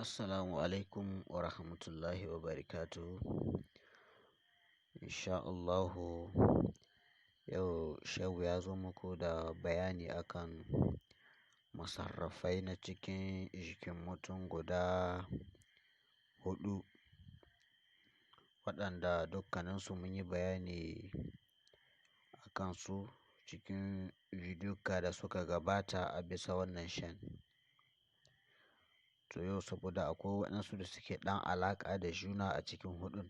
Assalamu alaikum wa rahmatullahi wa barakatuhu. Insha Allahu yau Shehu ya zo muku da bayani akan masarrafai na cikin jikin mutum guda hudu, waɗanda dukkaninsu mun yi bayani akan su cikin bidiyo da suka gabata a bisa wannan shan. To yau saboda akwai waɗansu da suke ɗan alaƙa da juna a cikin hudun,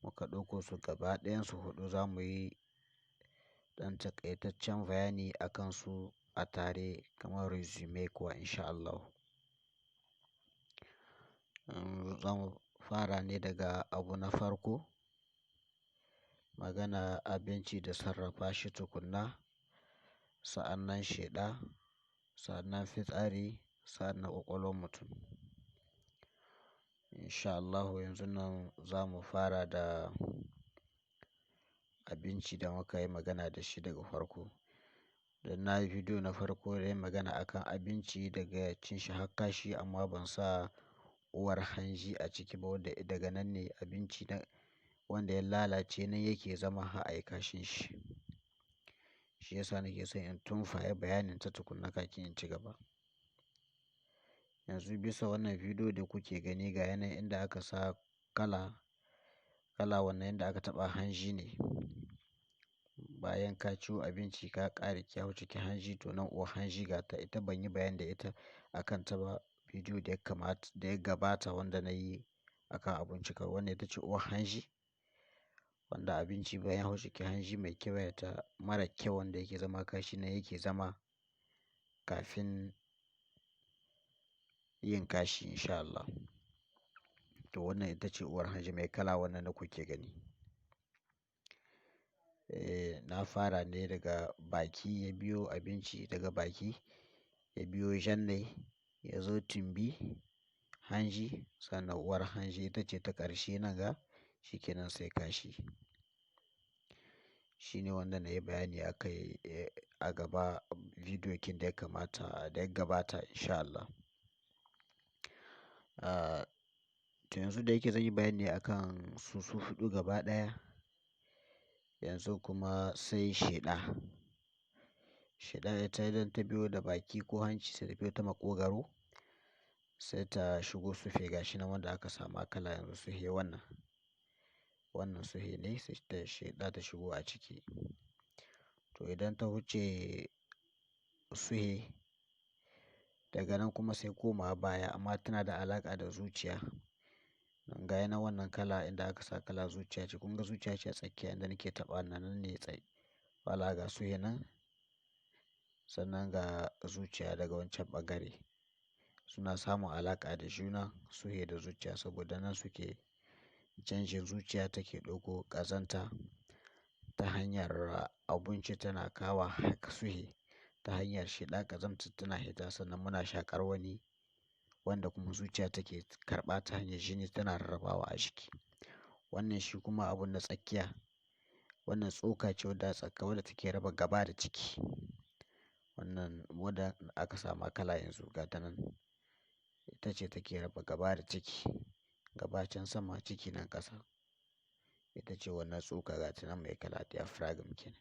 muka ɗauko su gaba ɗayansu hudu za mu yi ɗan takaitaccen bayani a kansu a tare kamar resume kuwa insha Allah. Za mu fara ne daga abu na farko, magana abinci da sarrafa shi tukunna, sa'annan cheda, sa'annan fistari, sa'annan kokolwan mutum. Insha Allah yanzu nan za mu fara da abinci da muka yi magana da shi daga farko. Dan na yi bidiyo na farko da yin magana akan abinci daga cin shi har kashi, amma ban sa uwar hanji a ciki ba, wanda daga nan ne abinci wanda ya lalace nan yake zama har a yi kashin shi. Shi yasa nake son in tunfaye bayanin ta tukunna kafin in ci gaba. Yanzu bisa wannan bidiyo da kuke gani ga yanayin inda aka sa kala wannan inda aka taɓa hanji ne. Bayan ka ciwo abinci ka ƙare kyawu cikin hanji, to nan uwar hanji ga ta, ita ban yi bayani da ita akan ta ba bidiyo da ya gabata wanda na yi akan abinci kawai. Wannan ita ce uwar hanji, wanda abinci bayan hau cikin hanji mai kewaye ta mara kyau wanda yake zama kashi nan yake zama kafin yin kashi insha Allah. To wannan ita ce uwar hanji mai kala wannan da kuke gani. Na fara ne daga baki, ya biyo abinci daga baki, ya biyo jannai, ya zo tumbi, hanji, sannan uwar hanji ita ce ta ƙarshe nan ga shi kenan sai kashi. Shi ne wanda na yi bayani akai a gaba bidiyo kin da ya gabata insha Allah. To yanzu da yake zan yi bayani akan su hudu gaba ɗaya. Yanzu kuma sai cheda. Cheda ita idan ta biyo da baki ko hanci sai ta biyo ta maƙogwaro, sai ta shigo sufe gashi nan wanda aka sama kala yanzu suhe wannan suhe ne, sai ta cheda ta shigo a ciki. To idan ta wuce suhe daga nan kuma sai koma baya, amma tana da alaƙa da zuciya. Ga yana wannan kala inda aka sa kala zuciya ce, kun ga zuciya ce a tsakiya inda nake taɓa nan ne tsaye. Wala ga suhe nan, sannan ga zuciya daga wancan ɓangare. Suna samun alaƙa da juna suhe da zuciya, saboda nan suke canjin zuciya take ɗauko ƙazanta ta hanyar abinci tana kawo suhe, ta hanyar cheda ƙazanta tana hita, sannan muna shaƙar wani wanda kuma zuciya take karɓa ta hanyar jini tana rarrabawa a jiki. Wannan shi kuma abun na tsakiya, wannan tsoka ce wadda take raba gaba da ciki. Wannan wadda aka sama kala yanzu ga ta nan, ita ce take raba gaba da ciki, gaba can sama ciki nan ƙasa. Ita ce wannan tsoka ga ta nan mai kala diaphragm kenan.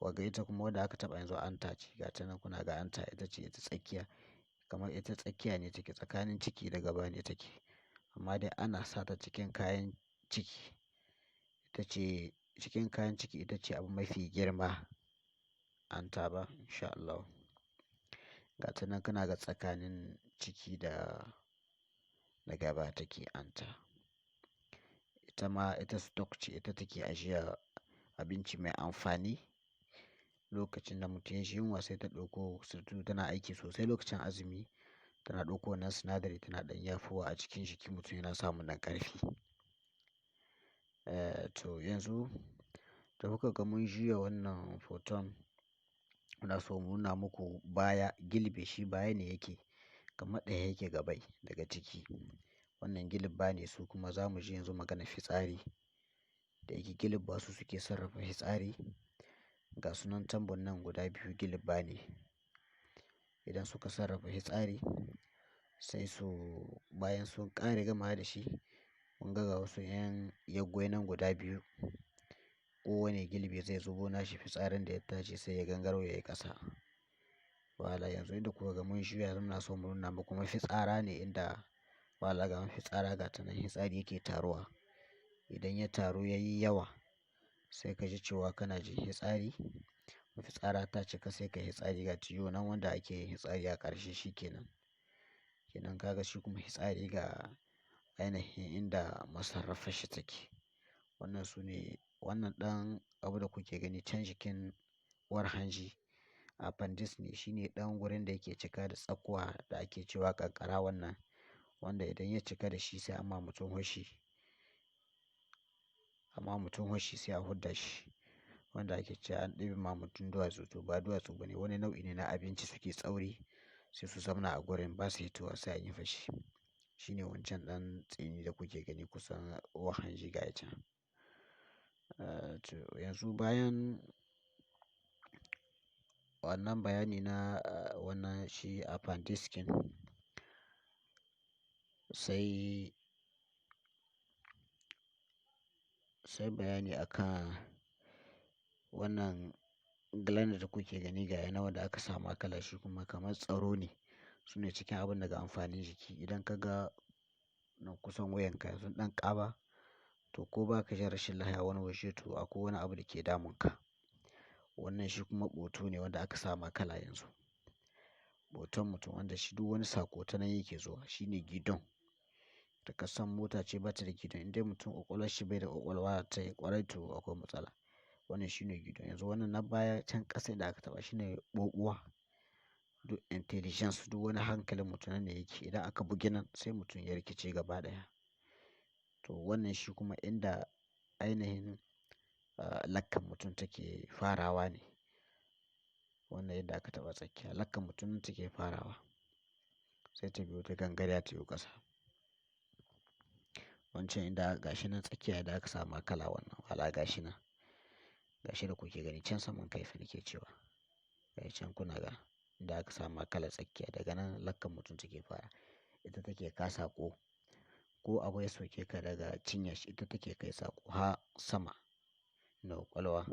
Waga ita kuma wadda aka taɓa yanzu anta ce, ga ta nan kuna ga anta ita ce ita tsakiya, kamar ita tsakiya ne take tsakanin ciki da gaba ne take. Amma dai ana sa ta cikin kayan ciki. Ita ce cikin kayan ciki, ita ce abu mafi girma anta ba insha Allah. Ga ta nan kana ga tsakanin ciki da gaba take anta. Ita ma ita stock ce, ita take ajiye abinci mai amfani. Lokacin da mutum ya ji yunwa sai ta ɗauko, surtu tana aiki sosai lokacin azumi, tana ɗauko wannan sinadari tana ɗan yafuwa a cikin jiki, mutum yana samun ɗan ƙarfi. To yanzu da kuka ga mun juya wannan hoton, muna so mu nuna muku baya, gilbe shi baya ne yake, kamar ɗaya yake gabai daga ciki. Wannan gilibba ne, su kuma za mu ji yanzu magana fitsari. Da yake gilibba su suke sarrafa fitsari. Ga sunan tambun nan guda biyu gilibba ne. Idan suka sarrafa fitsari sai su bayan sun ƙare gama da shi, kun ga wasu 'yan yaggwai nan guda biyu. Kowane gilbi zai zubo nashi fitsarin da ya tace sai ya gangaro ya yi ƙasa. Wala yanzu inda kuka ga mun juya muna so mu nuna muku mafitsara ne inda wala ga mafitsara ga ta nan fitsari yake taruwa. Idan ya taru ya yi yawa sai ka ji cewa kana jin fitsari. Mafitsara ta cika sai ka yi fitsari ga tiyo nan wanda ake yin fitsari a ƙarshe shi kenan. Kenan ka ga shi kuma fitsari ga ainihin inda masarrafar shi take. Wannan su ne wannan ɗan abu da kuke gani can jikin uwar hanji appendix ne. Shi ne ɗan wurin da yake cika da tsakuwa da ake cewa ƙanƙara wannan. Wanda idan ya cika da shi sai amma mutum hoshi. Amma mutum hoshi sai a hudda shi. Wanda ake cewa an ɗibi ma mutum duwatsu to ba duwatsu bane wani nau'i ne na abinci suke tsauri sai su zamna a gurin ba su hitowa sai an yi fashi. Shi ne wancan ɗan tsini da kuke gani kusan uwar hanji ga ya can. To yanzu bayan wannan bayani na wannan shi appendix kin sai bayani akan wannan gland da kuke gani ga yana wanda aka sama kala shi kuma kamar tsaro ne. Su ne cikin abun daga amfanin jiki. Idan ka ga nan kusan wuyanka sun ɗan ƙaba to ko ba ka jin rashin lafiya wani waje to akwai wani abu da ke damun ka. Wannan shi kuma ɓoto ne wanda aka sama kala yanzu. Ɓoton mutum wanda shi duk wani sako ta nan yake zuwa. Shi ne gidon. Da ka san mota ce ba ta da gidon indai mutum ƙwaƙwalwar shi bai da ƙwaƙwalwa ta yi ƙwarai to akwai matsala. Wannan shi ne gidon. Yanzu wannan na baya can ƙasa da aka taɓa shi ne ɓoɓuwa. Duk intelligence duk wani hankalin mutum nan ne yake. Idan aka bugi nan sai mutum ya rikice gaba ɗaya. To wannan shi kuma inda ainihin lakkan mutum take farawa ne. Wannan yadda aka taɓa tsakiya lakkan mutum take farawa sai ta biyo ta gangariya ta yiwo ƙasa. Wancan inda gashi nan tsakiya da aka sama kala wannan wala gashi nan. Gashi da kuke gani can saman kaifi nake cewa. Gashi can kuna ga inda aka sama kala tsakiya daga nan lakkan mutum take fara. Ita take ka saƙo ko abu ya sauke ka daga cinya shi ita take kai saƙo ha sama na ƙwaƙwalwa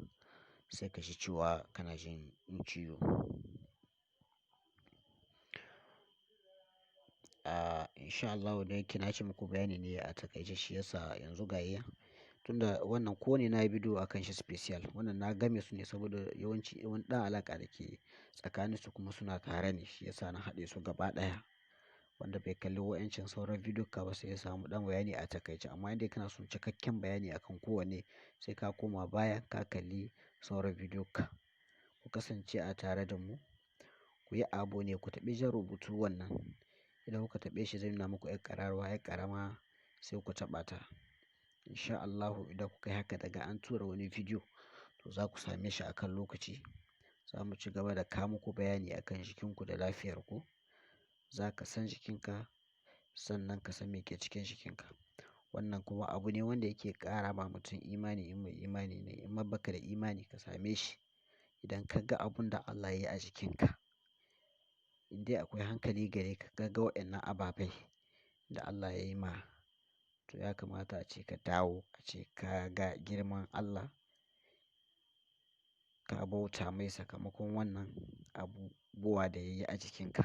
sai ka ji cewa kana jin ciwo. In sha Allahu dai yake na ce muku bayani ne a takaice shi yasa yanzu ga yi. Tunda wannan ko ne na yi bidiyo akan shi special. Wannan na game su ne saboda yawanci wani ɗan alaƙa da ke tsakaninsu kuma suna tare ne shi yasa na haɗe su gaba ɗaya. Wanda bai kalli wa'yancin sauran bidiyo ka ba sai ya samu ɗan bayani a takaice. Amma indai kana son cikakken bayani akan kowanne sai ka koma baya ka kalli sauran bidiyo ka. Ku kasance a tare da mu. Ku yi abu ne ku taɓi jan rubutu wannan. Idan kuka taɓe shi zai nuna muku ƴar ƙararrawa ƴar ƙarama sai ku taɓa ta. In sha Allahu idan kuka yi haka daga an tura wani bidiyo to za ku same shi akan lokaci. Za mu ci gaba da kawo muku bayani akan jikinku da lafiyarku. Za ka san jikinka sannan ka san me ke cikin jikinka. Wannan kuma abu ne wanda yake ƙara ma mutum imani in mai imani ne. In ma baka da imani ka same shi. Idan ka ga abun da Allah ya yi a jikinka indai akwai hankali gare ka ka ga waƴannan ababai da Allah ya yi ma to ya kamata ace ka dawo ace ka ga girman Allah. Ka bauta mai sakamakon wannan abubuwa da ya yi a jikinka.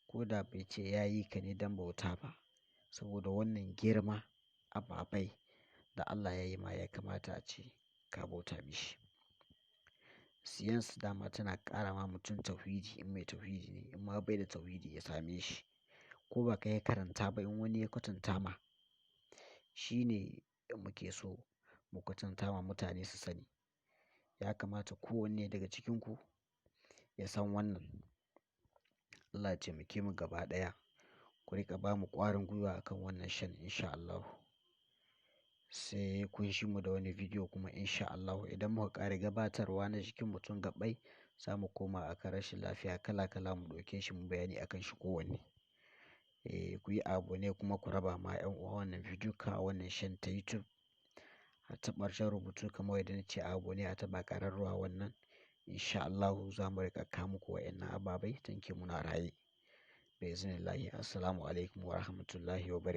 Ko da bai ce ya yi ka ne don bauta ba saboda wannan girma ababai da Allah ya yi ma ya kamata ace ka bauta mishi. Siyansu dama tana ƙara ma mutum tauhidi in mai tauhidi ne in ma bai da tauhidi ya same shi. Ko ba ka yi karanta ba in wani ya kwatanta ma shi ne muke so mu kwatanta ma mutane su sani. Ya kamata kowanne daga cikinku ya san wannan. Allah ya taimake mu gaba ɗaya. Ku riƙa ba mu ƙwarin gwiwa akan wannan shan in sha Allahu. Sai kun shi mu da wani bidiyo kuma in sha Allahu idan muka ƙare gabatarwa na jikin mutum gaɓai za mu koma akan rashin lafiya kala kala mu ɗauke shi mu bayani akan shi kowanne. Ku yi abu ne kuma ku raba ma ƴan uwa wannan bidiyo ka wannan shan ta YouTube. A taɓa jan rubutu kamar yadda na ce abu ne a taɓa ƙararrawa wannan. In sha Allahu za mu riƙa kawo muku waƴannan ababai tanke muna raye. bi iznillahi. Assalamu alaikum wa rahmatullahi wa barakatuh.